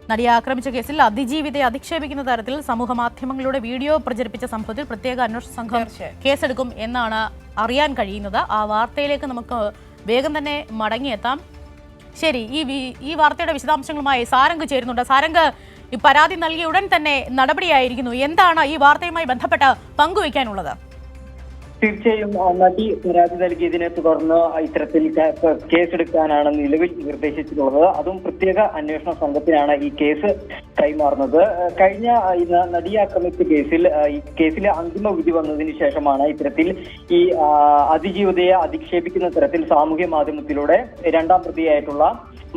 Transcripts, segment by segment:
നടിയെ ആക്രമിച്ച കേസിൽ അതിജീവിതയെ അധിക്ഷേപിക്കുന്ന തരത്തിൽ സമൂഹ മാധ്യമങ്ങളുടെ വീഡിയോ പ്രചരിപ്പിച്ച സംഭവത്തിൽ പ്രത്യേക അന്വേഷണ സംഘം കേസെടുക്കും എന്നാണ് അറിയാൻ കഴിയുന്നത്. ആ വാർത്തയിലേക്ക് നമുക്ക് വേഗം തന്നെ മടങ്ങിയെത്താം. ശരി, ഈ വാർത്തയുടെ വിശദാംശങ്ങളുമായി സാരംഗ് ചേരുന്നുണ്ട്. സാരംഗ്, ഈ പരാതി നൽകിയ ഉടൻ തന്നെ നടപടിയായിരിക്കുന്നു. എന്താണ് ഈ വാർത്തയുമായി ബന്ധപ്പെട്ട് പങ്കുവയ്ക്കാനുള്ളത്? തീർച്ചയായും നടി പരാതി നൽകിയതിനെ തുടർന്ന് ഇത്തരത്തിൽ കേസെടുക്കാനാണ് നിലവിൽ നിർദ്ദേശിച്ചിട്ടുള്ളത്. അതും പ്രത്യേക അന്വേഷണ സംഘത്തിനാണ് ഈ കേസ് കൈമാറുന്നത്. കഴിഞ്ഞ നടിയെ ആക്രമിച്ച കേസിലെ അന്തിമ വിധി വന്നതിന് ശേഷമാണ് ഇത്തരത്തിൽ ഈ അതിജീവിതയെ അധിക്ഷേപിക്കുന്ന തരത്തിൽ സാമൂഹ്യ മാധ്യമത്തിലൂടെ രണ്ടാം പ്രതിയായിട്ടുള്ള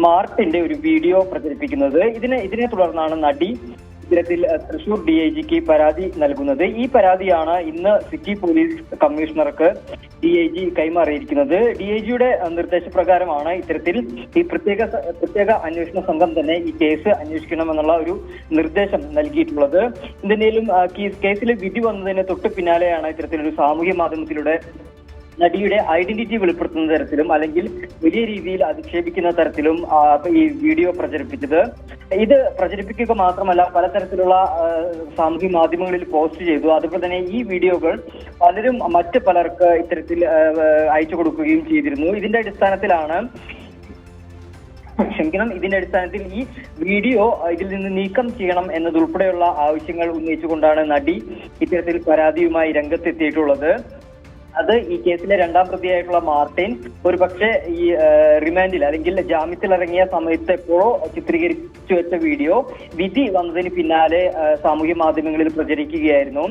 മാർട്ടിന്റെ ഒരു വീഡിയോ പ്രചരിപ്പിക്കുന്നത്. ഇതിനെ തുടർന്നാണ് നടി ഇത്തരത്തിൽ തൃശൂർ DIGക്ക് പരാതി നൽകുന്നത്. ഈ പരാതിയാണ് ഇന്ന് സിറ്റി പോലീസ് കമ്മീഷണർക്ക് DIG കൈമാറിയിരിക്കുന്നത്. DIGയുടെ നിർദ്ദേശപ്രകാരമാണ് ഇത്തരത്തിൽ ഈ പ്രത്യേക അന്വേഷണ സംഘം തന്നെ ഈ കേസ് അന്വേഷിക്കണമെന്നുള്ള ഒരു നിർദ്ദേശം നൽകിയിട്ടുള്ളത്. എന്തിനേലും കേസിൽ വിധി വന്നതിന് തൊട്ട് പിന്നാലെയാണ് ഇത്തരത്തിലൊരു സാമൂഹ്യ മാധ്യമത്തിലൂടെ നടിയുടെ ഐഡന്റിറ്റി വെളിപ്പെടുത്തുന്ന തരത്തിലും അല്ലെങ്കിൽ വലിയ രീതിയിൽ അധിക്ഷേപിക്കുന്ന തരത്തിലും ഈ വീഡിയോ പ്രചരിപ്പിച്ചത്. ഇത് പ്രചരിപ്പിക്കുക മാത്രമല്ല, പലതരത്തിലുള്ള സാമൂഹ്യ മാധ്യമങ്ങളിൽ പോസ്റ്റ് ചെയ്തു. അതുപോലെ തന്നെ ഈ വീഡിയോകൾ പലരും മറ്റ് പലർക്ക് ഇത്തരത്തിൽ അയച്ചു കൊടുക്കുകയും ചെയ്തിരുന്നു. ഇതിന്റെ അടിസ്ഥാനത്തിൽ ഈ വീഡിയോ ഇതിൽ നിന്ന് നീക്കം ചെയ്യണം എന്നതുൾപ്പെടെയുള്ള ആവശ്യങ്ങൾ ഉന്നയിച്ചുകൊണ്ടാണ് നടി ഇത്തരത്തിൽ പരാതിയുമായി രംഗത്തെത്തിയിട്ടുള്ളത്. അത് ഈ കേസിലെ രണ്ടാം പ്രതിയായിട്ടുള്ള മാർട്ടിൻ ഒരു പക്ഷേ ഈ റിമാൻഡിൽ അല്ലെങ്കിൽ ജാമ്യത്തിലിറങ്ങിയ സമയത്ത് എപ്പോഴോ ചിത്രീകരിച്ചു വെച്ച വീഡിയോ വിധി വന്നതിന് പിന്നാലെ സാമൂഹ്യ മാധ്യമങ്ങളിൽ പ്രചരിക്കുകയായിരുന്നു.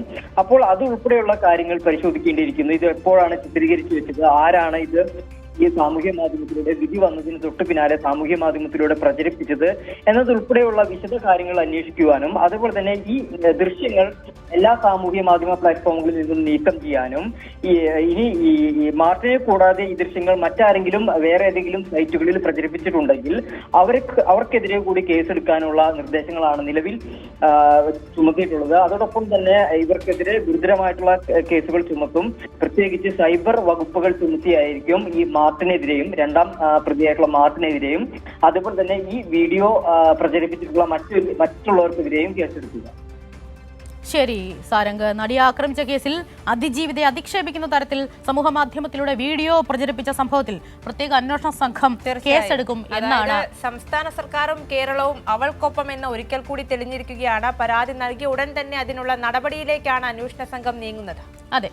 അപ്പോൾ അത് ഉൾപ്പെടെയുള്ള കാര്യങ്ങൾ പരിശോധിക്കേണ്ടിയിരിക്കുന്നു. ഇത് എപ്പോഴാണ് ചിത്രീകരിച്ചു വെച്ചത്, ആരാണ് ഇത് ഈ സാമൂഹ്യ മാധ്യമത്തിലൂടെ വിധി വന്നതിന് തൊട്ട് പിന്നാലെ സാമൂഹ്യ മാധ്യമത്തിലൂടെ പ്രചരിപ്പിച്ചത് എന്നതുൾപ്പെടെയുള്ള വിശദ കാര്യങ്ങൾ അന്വേഷിക്കുവാനും അതുപോലെ തന്നെ ഈ ദൃശ്യങ്ങൾ എല്ലാ സാമൂഹ്യ മാധ്യമ പ്ലാറ്റ്ഫോമുകളിൽ നിന്നും നീക്കം ചെയ്യാനും ഇനി ഈ മാർട്ടിനെ കൂടാതെ ഈ ദൃശ്യങ്ങൾ മറ്റാരെങ്കിലും വേറെ ഏതെങ്കിലും സൈറ്റുകളിൽ പ്രചരിപ്പിച്ചിട്ടുണ്ടെങ്കിൽ അവർക്കെതിരെ കൂടി കേസെടുക്കാനുള്ള നിർദ്ദേശങ്ങളാണ് നിലവിൽ ചുമത്തിയിട്ടുള്ളത്. അതോടൊപ്പം തന്നെ ഇവർക്കെതിരെ ഗുരുതരമായിട്ടുള്ള കേസുകൾ ചുമത്തും. പ്രത്യേകിച്ച് സൈബർ വകുപ്പുകൾ ചുമത്തിയായിരിക്കും ഈ മാർട്ടിനെതിരെയും രണ്ടാം പ്രതിയായിട്ടുള്ള മാർട്ടിനെതിരെയും അതുപോലെ തന്നെ ഈ വീഡിയോ പ്രചരിപ്പിച്ചിട്ടുള്ള മറ്റുള്ളവർക്കെതിരെയും കേസെടുക്കുക. ശരി സാരംഗ്, നടിയെ ആക്രമിച്ച കേസിൽ അതിജീവിതയെ അധിക്ഷേപിക്കുന്ന തരത്തിൽ സമൂഹ മാധ്യമത്തിലൂടെ വീഡിയോ പ്രചരിപ്പിച്ച സംഭവത്തിൽ പ്രത്യേക അന്വേഷണ സംഘം കേസെടുക്കും എന്നാണ്. സംസ്ഥാന സർക്കാരും കേരളവും അവൾക്കൊപ്പം എന്ന് ഒരിക്കൽ കൂടി തെളിഞ്ഞിരിക്കുകയാണ്. പരാതി നൽകിയ ഉടൻ തന്നെ അതിനുള്ള നടപടിയിലേക്കാണ് അന്വേഷണ സംഘം നീങ്ങുന്നത്. അതെ.